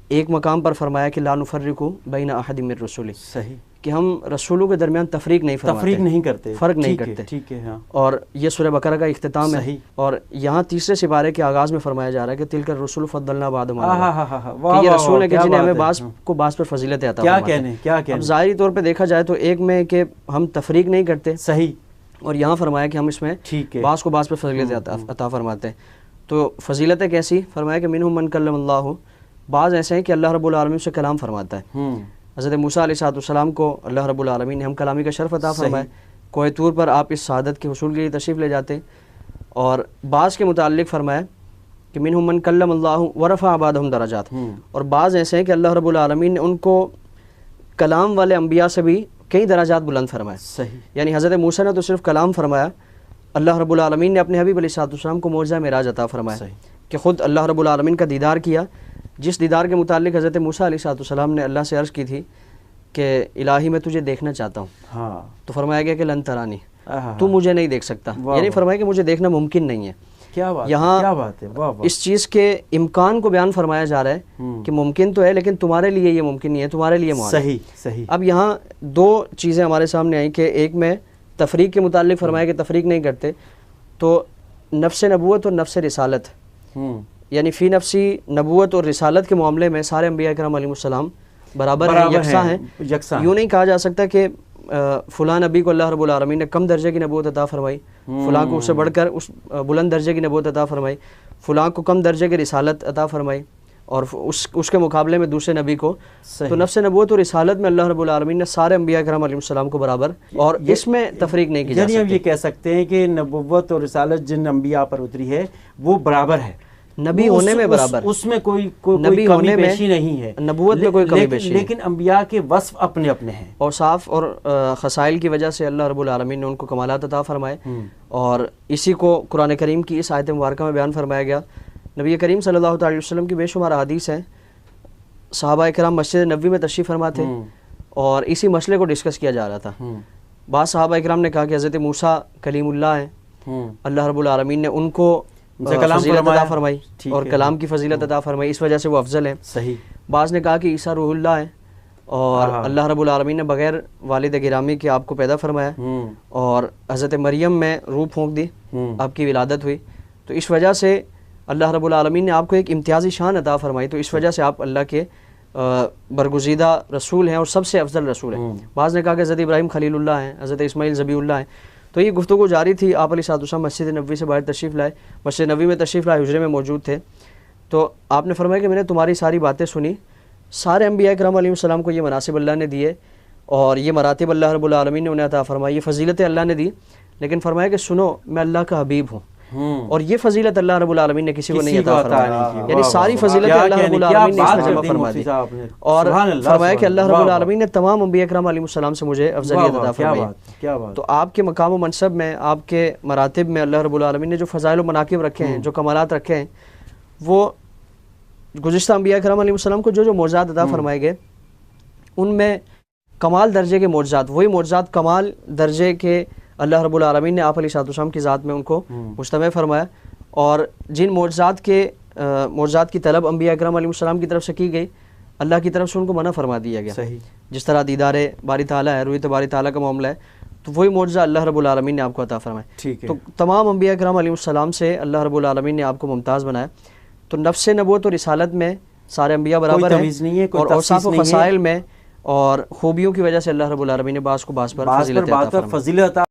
ایک مقام پر فرمایا کہ لا نفرق بین احد من رسول، صحیح، کہ ہم رسولوں کے درمیان تفریق نہیں فرماتے، تفریق نہیں کرتے، فرق نہیں کرتے، ٹھیک ہے، ہاں، اور یہ سورہ بقرہ کا اختتام ہے، صحیح، اور یہاں تیسرے سپارے کے آغاز میں فرمایا جا رہا ہے کہ تلک الرسل فضلنا بعضهم علی بعض، کہ یہ رسول ہے کہ جنہیں ہمیں بعض کو بعض پر فضیلت عطا فرماتے ہیں۔ کیا اب ظاہری طور پہ دیکھا جائے تو ایک میں کہ ہم تفریق نہیں کرتے، صحیح، اور یہاں فرمایا کہ ہم اس میں بعض کو بعض پر فضیلت عطا فرماتے ہیں۔ تو فضیلتیں کیسی؟ فرمایا کہ منہم من کلم اللہ، بعض ایسے ہیں کہ اللہ رب العالمین سے کلام فرماتا ہے۔ حضرت موسیٰ علیہ السلام کو اللہ رب العالمین نے ہم کلامی کا شرف عطا فرمایا، کوہ طور پر آپ اس سعادت کے حصول کے لیے تشریف لے جاتے ہیں۔ اور بعض کے متعلق فرمایا کہ منہم من کلم اللہ ورفع بعضهم درجات، اور بعض ایسے ہیں کہ اللہ رب العالمین نے ان کو کلام والے انبیاء سے بھی کئی درجات بلند فرمائے۔ صحیح، یعنی حضرت موسیٰ نے تو صرف کلام فرمایا، اللہ رب العالمین نے اپنے حبیب علیہ السلام کو معجزہ معراج عطا فرمایا کہ خود اللہ رب العالمین کا دیدار کیا، جس دیدار کے متعلق حضرت موسیٰ علیہ السلام نے اللہ سے عرض کی تھی کہ الہی میں تجھے دیکھنا چاہتا ہوں، ہاں، تو فرمایا گیا کہ لن ترانی، تو مجھے نہیں دیکھ سکتا، یعنی فرمایا کہ مجھے دیکھنا ممکن نہیں ہے۔ کیا بات، یہاں کیا بات ہے، واہ واہ، اس چیز کے امکان کو بیان فرمایا جا رہا ہے کہ ممکن تو ہے لیکن تمہارے لیے یہ ممکن نہیں ہے، تمہارے لیے محال ہے۔ صحیح، صحیح، اب یہاں دو چیزیں ہمارے سامنے آئیں کہ ایک میں تفریق کے متعلق فرمایا کہ تفریق نہیں کرتے، تو نفس نبوت اور نفس رسالت، یعنی فی نفسی نبوت اور رسالت کے معاملے میں سارے انبیاء کرام علیہ السلام برابر ہیں، یکساں ہیں۔ یوں نہیں کہا جا سکتا کہ فلاں نبی کو اللہ رب العالمین نے کم درجے کی نبوت عطا فرمائی، فلاں کو اس سے بڑھ کر اس بلند درجے کی نبوت عطا فرمائی، فلاں کو کم درجے کی رسالت عطا فرمائی، اور اس کے مقابلے میں دوسرے نبی کو۔ تو نفس نبوت اور رسالت میں اللہ رب العالمین نے سارے انبیاء کرام علیہ السلام کو برابر، اور اس میں تفریق نہیں کی جا سکتی۔ یعنی ہم یہ کہہ سکتے ہیں کہ نبوت اور رسالت جن انبیاء پر اتری ہے وہ برابر ہے، نبی ہونے میں برابر، اس میں کوئی نبی کمی ہونے میں بیشی نہیں ہے، نبوت میں کوئی کمی بیشی نہیں، لیکن انبیاء کے وصف اپنے اپنے ہیں، اور صاف اور خصائل کی وجہ سے اللہ رب العالمین نے ان کو کمالات عطا فرمائے، اور اسی کو قرآن کریم کی اس آیت مبارکہ میں بیان فرمایا گیا۔ نبی کریم صلی اللہ علیہ وسلم کی بے شمار احادیث ہیں، صحابہ کرام مسجد نبوی میں تشریف فرما تھے اور اسی مسئلے کو ڈسکس کیا جا رہا تھا۔ بعض صحابہ کرام نے کہا کہ حضرت موسیٰ کلیم اللہ ہیں، اللہ رب العالمین نے ان کو فضیلت عطا فرمائی اور کلام کی فضیلت عطا فرمائی، اس وجہ سے وہ افضل ہیں۔ صحیح، بعض نے کہا کہ عیسیٰ روح اللہ ہیں، اور اللہ رب العالمین نے بغیر والد گرامی کے آپ کو پیدا فرمایا، اور حضرت مریم میں روح پھونک دی، آپ کی ولادت ہوئی، تو اس وجہ سے اللہ رب العالمین نے آپ کو ایک امتیازی شان عطا فرمائی، تو اس وجہ سے آپ اللہ کے برگزیدہ رسول ہیں اور سب سے افضل رسول ہیں۔ بعض نے کہا کہ حضرت ابراہیم خلیل اللہ ہیں، حضرت اسماعیل ذبیح اللہ ہیں۔ تو یہ گفتگو جاری تھی، آپ علیہ السلام مسجد نبوی سے باہر تشریف لائے، مسجد نبوی میں تشریف لائے، حجرے میں موجود تھے، تو آپ نے فرمایا کہ میں نے تمہاری ساری باتیں سنی، سارے انبیاء کرام علیہ السلام کو یہ مناصب اللہ نے دیے، اور یہ مراتب اللہ رب العالمین نے انہیں عطا فرمائی، یہ فضیلتیں اللہ نے دی، لیکن فرمایا کہ سنو میں اللہ کا حبیب ہوں، اور یہ فضیلت اللہ رب العالمین نے کسی کو نہیں عطا فرمائی، یعنی ساری فضیلتیں اللہ رب العالمین نے اس میں جمع فرما دی، اور فرمایا کہ اللہ رب العالمین نے تمام انبیاء کرام علیہ السلام سے مجھے افضلیت عطا فرمائی۔ تو آپ کے مقام و منصب میں، آپ کے مراتب میں اللہ رب العالمین نے جو فضائل و مناقب رکھے ہیں، جو کمالات رکھے ہیں، وہ گزشتہ انبیاء کرام علیہ السلام کو جو معجزات عطا فرمائے گئے، ان میں کمال درجے کے معجزات، وہی معجزات کمال درجے کے اللہ رب العالمین نے آپ علیہ السلام کی ذات میں ان کو مجتمع فرمایا، اور جن معجزات کی طلب انبیاء اکرام علیہ السلام کی طرف سے کی گئی، اللہ کی طرف سے ان کو منع فرما دیا گیا۔ جس طرح دیدار باری تعالیٰ ہے، رویت باری تعالیٰ کا معاملہ ہے، تو وہی معجزہ اللہ رب العالمین نے آپ کو عطا فرمایا۔ تو تمام انبیاء اکرام علیہ السلام سے اللہ رب العالمین نے آپ کو ممتاز بنایا۔ تو نفس نبوت اور رسالت میں سارے انبیاء برابر ہیں، اور اوصاف و فضائل میں اور خوبیوں کی وجہ سے اللہ رب العالمین نے بعض کو بعض پر فضیلت عطا فرمائی۔